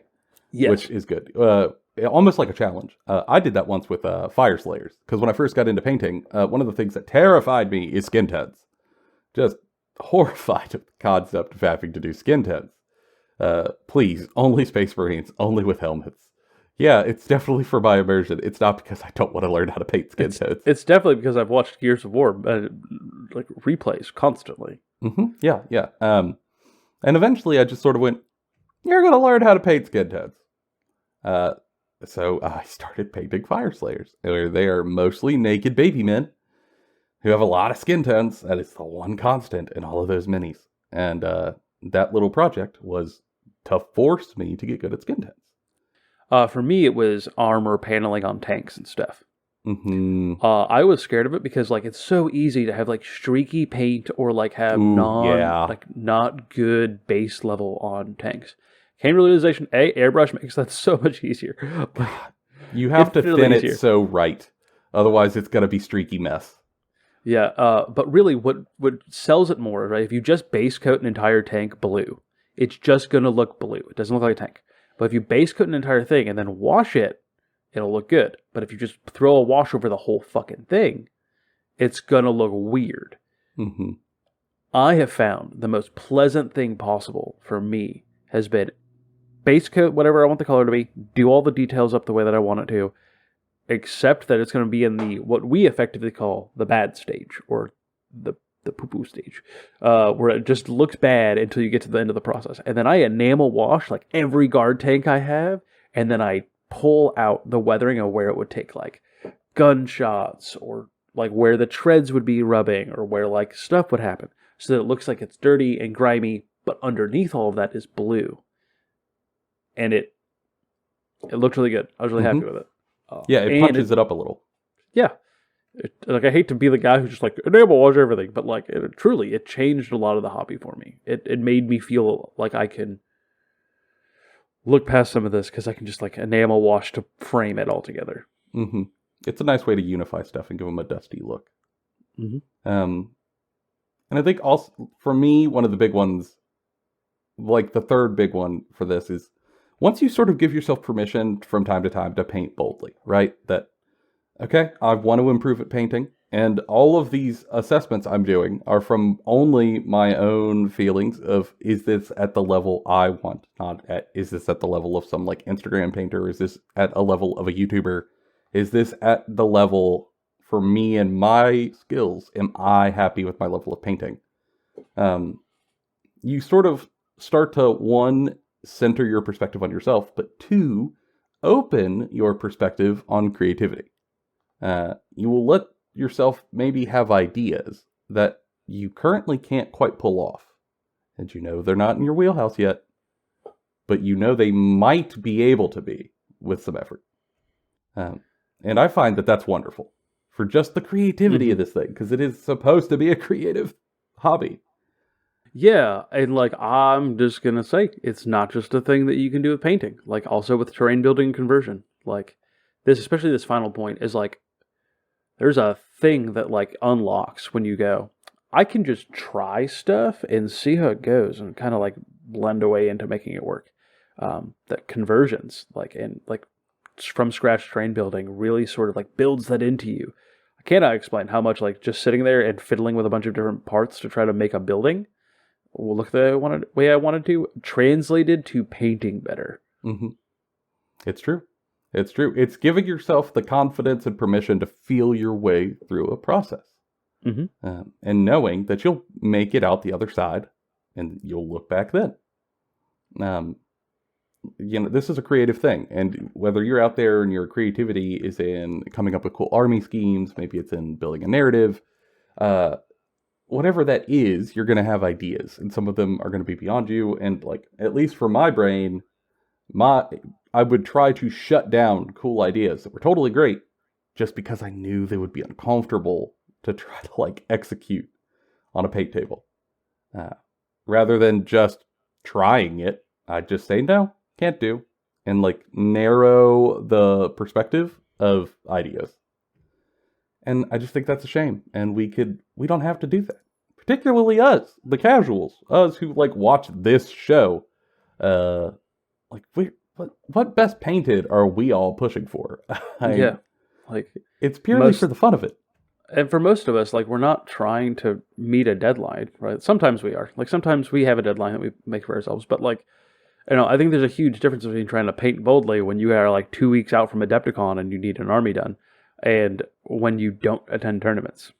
which is good. Almost like a challenge. I did that once with Fire Slayers, because when I first got into painting, one of the things that terrified me is skin tones. Just horrified at the concept of having to do skin tones. Please, only Space Marines, only with helmets. Yeah, it's definitely for my immersion. It's not because I don't want to learn how to paint skin tones. It's definitely because I've watched Gears of War, like, replays constantly. Mm-hmm. Yeah. And eventually I just sort of went, you're going to learn how to paint skin tones. So I started painting Fire Slayers, where they are mostly naked baby men who have a lot of skin tones. That is the one constant in all of those minis. And that little project was to force me to get good at skin tones. For me, it was armor paneling on tanks and stuff. Mm-hmm. I was scared of it because like it's so easy to have like streaky paint or like have not good base level on tanks. Cane realization, airbrush makes that so much easier. You have to thin it so right, otherwise it's gonna be streaky mess. Yeah, but really, what sells it more, right? If you just base coat an entire tank blue, it's just gonna look blue. It doesn't look like a tank. But if you base coat an entire thing and then wash it, it'll look good. But if you just throw a wash over the whole fucking thing, it's gonna look weird. Mm-hmm. I have found the most pleasant thing possible for me has been base coat whatever I want the color to be, do all the details up the way that I want it to, except that it's going to be in the what we effectively call the bad stage, or the poo-poo stage, where it just looks bad until you get to the end of the process. And then I enamel wash like every guard tank I have, and then I pull out the weathering of where it would take like gunshots, or like where the treads would be rubbing, or where like stuff would happen, so that it looks like it's dirty and grimy, but underneath all of that is blue. And it looked really good. I was really happy with it. Yeah, it punches it up a little. Yeah. Like, I hate to be the guy who's just like, enable wash everything, but like, it changed a lot of the hobby for me. It made me feel like I can look past some of this because I can just like enamel wash to frame it all together. Mm-hmm. It's a nice way to unify stuff and give them a dusty look. Mm-hmm. And I think also, for me, one of the big ones, like the third big one for this is, once you sort of give yourself permission from time to time to paint boldly, right? That, okay, I want to improve at painting, and all of these assessments I'm doing are from only my own feelings of, is this at the level I want? Not at, is this at the level of some like Instagram painter? Is this at a level of a YouTuber? Is this at the level for me and my skills? Am I happy with my level of painting? You sort of start to, one, center your perspective on yourself, but two, open your perspective on creativity. You will let yourself maybe have ideas that you currently can't quite pull off. And you know they're not in your wheelhouse yet, but you know they might be able to be with some effort. And I find that that's wonderful for just the creativity of this thing, because it is supposed to be a creative hobby. Yeah, and like, I'm just gonna say, it's not just a thing that you can do with painting. Like, also with terrain building and conversion. Like, this, especially this final point, is like, there's a thing that like unlocks when you go, I can just try stuff and see how it goes, and kind of like blend away into making it work. That conversions, like, and like from scratch terrain building really sort of like builds that into you. I cannot explain how much like just sitting there and fiddling with a bunch of different parts to try to make a building will look the way I wanted to, translated to painting better. Mm-hmm. It's true. It's true. It's giving yourself the confidence and permission to feel your way through a process. Mm-hmm. And knowing that you'll make it out the other side, and you'll look back then. This is a creative thing, and whether you're out there and your creativity is in coming up with cool army schemes, maybe it's in building a narrative, whatever that is, you're going to have ideas, and some of them are going to be beyond you. And like, at least for my brain, I would try to shut down cool ideas that were totally great just because I knew they would be uncomfortable to try to like execute on a paint table. Rather than just trying it, I'd just say, no, can't do. And like narrow the perspective of ideas. And I just think that's a shame. And we don't have to do that. Particularly us, the casuals, us who like watch this show. What best painted are we all pushing for? Yeah, like, it's purely for the fun of it. And for most of us, like, we're not trying to meet a deadline, right? Sometimes we are. Like, sometimes we have a deadline that we make for ourselves. But like, I think there's a huge difference between trying to paint boldly when you are like 2 weeks out from Adepticon and you need an army done, and when you don't attend tournaments.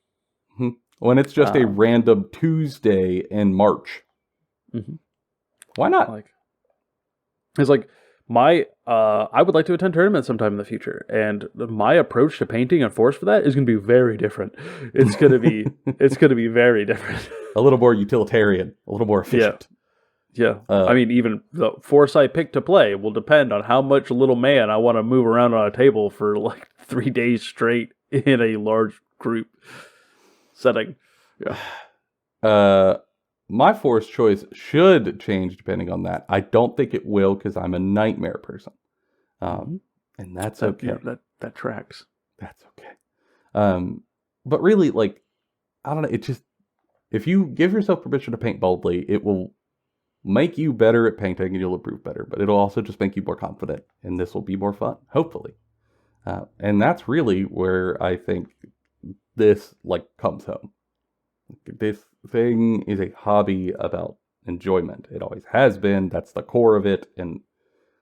Mm-hmm. When it's just a random Tuesday in March. Mm-hmm. Why not? Like, it's like, I would like to attend tournaments sometime in the future, and my approach to painting and force for that is going to be very different. It's going to be very different. A little more utilitarian, a little more efficient. Yeah. I mean, even the force I pick to play will depend on how much little man I want to move around on a table for like 3 days straight in a large group setting. Yeah. My force choice should change depending on that. I don't think it will because I'm a nightmare person. And that's okay. Yeah, that tracks. That's okay. But really, like, I don't know. It just, if you give yourself permission to paint boldly, it will make you better at painting and you'll improve better. But it'll also just make you more confident, and this will be more fun, hopefully. And that's really where I think this like comes home. This thing is a hobby about enjoyment. It always has been. That's the core of it, and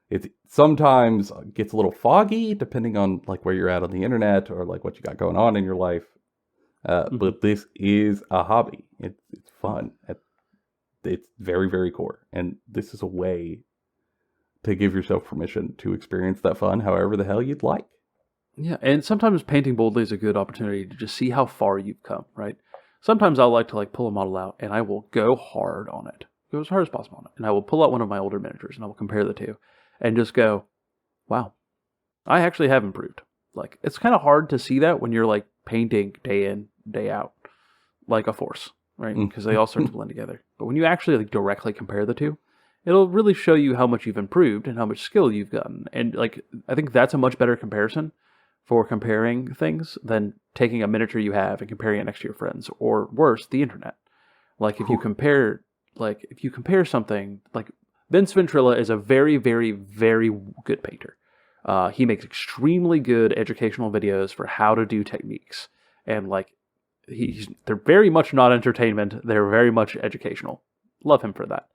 it sometimes gets a little foggy depending on like where you're at on the internet or like what you got going on in your life. But this is a hobby. It's fun. It's very, very core, and this is a way to give yourself permission to experience that fun however the hell you'd like. Yeah, and sometimes painting boldly is a good opportunity to just see how far you've come, right? Sometimes I'll like to like pull a model out and I will go hard on it. Go as hard as possible on it. And I will pull out one of my older miniatures and I will compare the two and just go, wow, I actually have improved. Like, it's kind of hard to see that when you're like painting day in, day out, like a force, right? Because they all start to blend together. But when you actually like directly compare the two, it'll really show you how much you've improved and how much skill you've gotten. And like, I think that's a much better comparison for comparing things than taking a miniature you have and comparing it next to your friends, or worse, the internet. Like if you compare something, like Vince Ventrilla is a very, very, very good painter. He makes extremely good educational videos for how to do techniques, and like they're very much not entertainment. They're very much educational. Love him for that.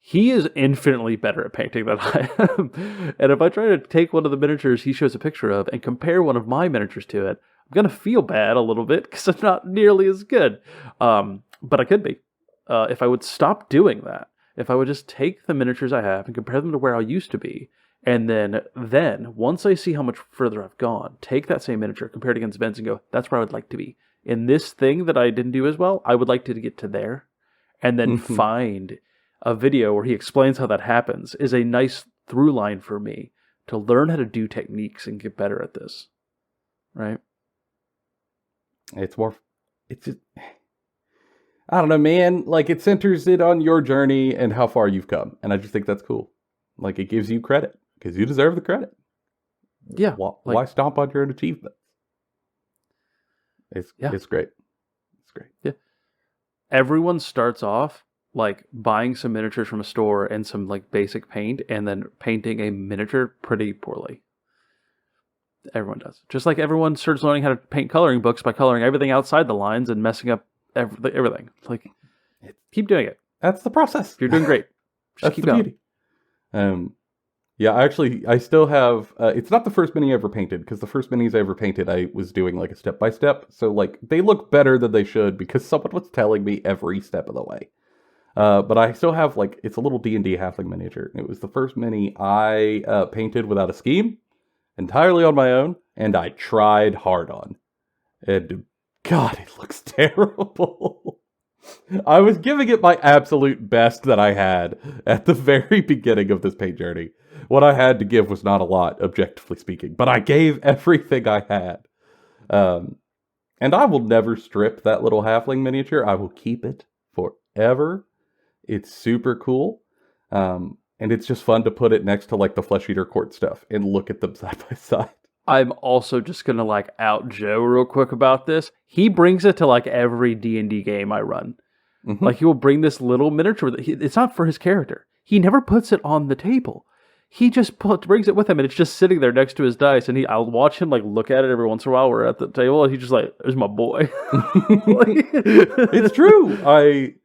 He is infinitely better at painting than I am. And if I try to take one of the miniatures he shows a picture of and compare one of my miniatures to it, I'm going to feel bad a little bit because I'm not nearly as good. But I could be. If I would stop doing that, if I would just take the miniatures I have and compare them to where I used to be, and then once I see how much further I've gone, take that same miniature, compare it against Ben's, and go, that's where I would like to be. In this thing that I didn't do as well, I would like to get to there. And then find a video where he explains how that happens is a nice through line for me to learn how to do techniques and get better at this. Right? It's just, I don't know, man. Like, it centers it on your journey and how far you've come. And I just think that's cool. Like, it gives you credit because you deserve the credit. Yeah. Why stomp on your own achievements? It's great. It's great. Yeah. Everyone starts off like buying some miniatures from a store and some like basic paint and then painting a miniature pretty poorly. Everyone does. Just like everyone starts learning how to paint coloring books by coloring everything outside the lines and messing up everything. Like, keep doing it. That's the process. You're doing great. Just keep going. Beauty. Yeah, I still have, it's not the first mini I ever painted, because the first minis I ever painted, I was doing like a step-by-step, so like, they look better than they should, because someone was telling me every step of the way. But I still have, like, it's a little D&D halfling miniature. It was the first mini I painted without a scheme, entirely on my own, and I tried hard on. And, God, it looks terrible. I was giving it my absolute best that I had at the very beginning of this paint journey. What I had to give was not a lot, objectively speaking, but I gave everything I had. And I will never strip that little halfling miniature. I will keep it forever. It's super cool. And it's just fun to put it next to like the Flesh Eater Court stuff and look at them side by side. I'm also just going to like out Joe real quick about this. He brings it to like every D&D game I run. Mm-hmm. Like he will bring this little miniature. It's not for his character. He never puts it on the table. He just brings it with him and it's just sitting there next to his dice. And I'll watch him like look at it every once in a while. We're at the table and he's just like, there's my boy. It's true. I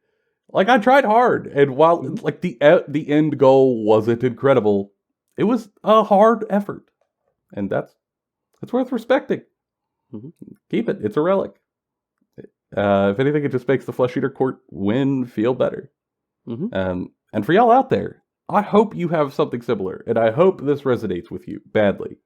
tried hard. And while like the end goal wasn't incredible, it was a hard effort. And that's worth respecting. Mm-hmm. Keep it. It's a relic. If anything, it just makes the Flesh Eater Court win feel better. Mm-hmm. And for y'all out there, I hope you have something similar, and I hope this resonates with you badly.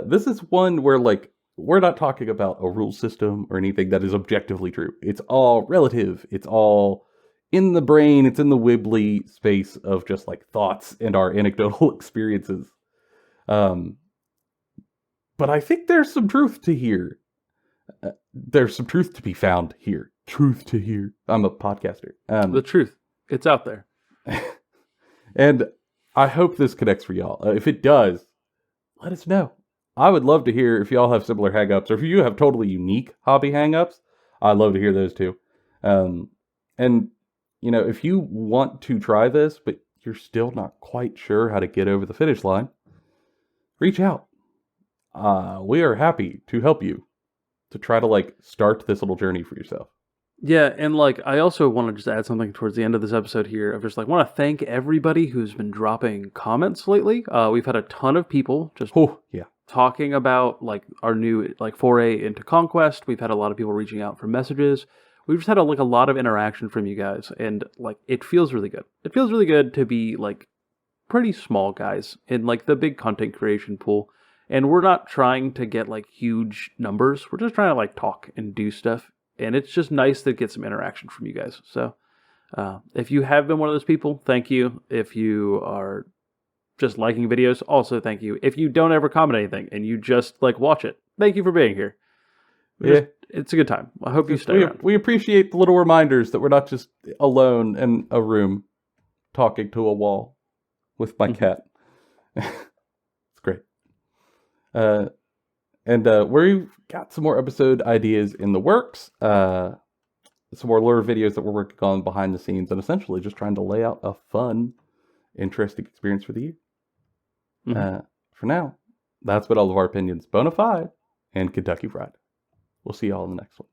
This is one where, like, we're not talking about a rule system or anything that is objectively true. It's all relative. It's all in the brain. It's in the wibbly space of just like thoughts and our anecdotal experiences. But I think there's some truth to hear. There's some truth to be found here. Truth to hear. I'm a podcaster. The truth. It's out there. And I hope this connects for y'all. If it does, let us know. I would love to hear if y'all have similar hang-ups, or if you have totally unique hobby hang-ups. I'd love to hear those too. And, you know, if you want to try this, but you're still not quite sure how to get over the finish line, reach out. We are happy to help you to try to, like, start this little journey for yourself. Yeah, and like I also want to just add something towards the end of this episode here. I just like want to thank everybody who's been dropping comments lately. We've had a ton of people just talking about like our new like foray into Conquest. We've had a lot of people reaching out for messages. We've just had a lot of interaction from you guys, and like it feels really good. It feels really good to be like pretty small guys in like the big content creation pool. And we're not trying to get like huge numbers. We're just trying to like talk and do stuff. And it's just nice to get some interaction from you guys. So if you have been one of those people, thank you. If you are just liking videos, also thank you. If you don't ever comment anything and you just like watch it, thank you for being here. It's a good time. I hope you stay around. We appreciate the little reminders that we're not just alone in a room talking to a wall with my cat. It's great. And we've got some more episode ideas in the works. Some more lure videos that we're working on behind the scenes, and essentially just trying to lay out a fun, interesting experience for the year. For now, that's been all of our opinions, bona fide and Kentucky Fried. We'll see y'all in the next one.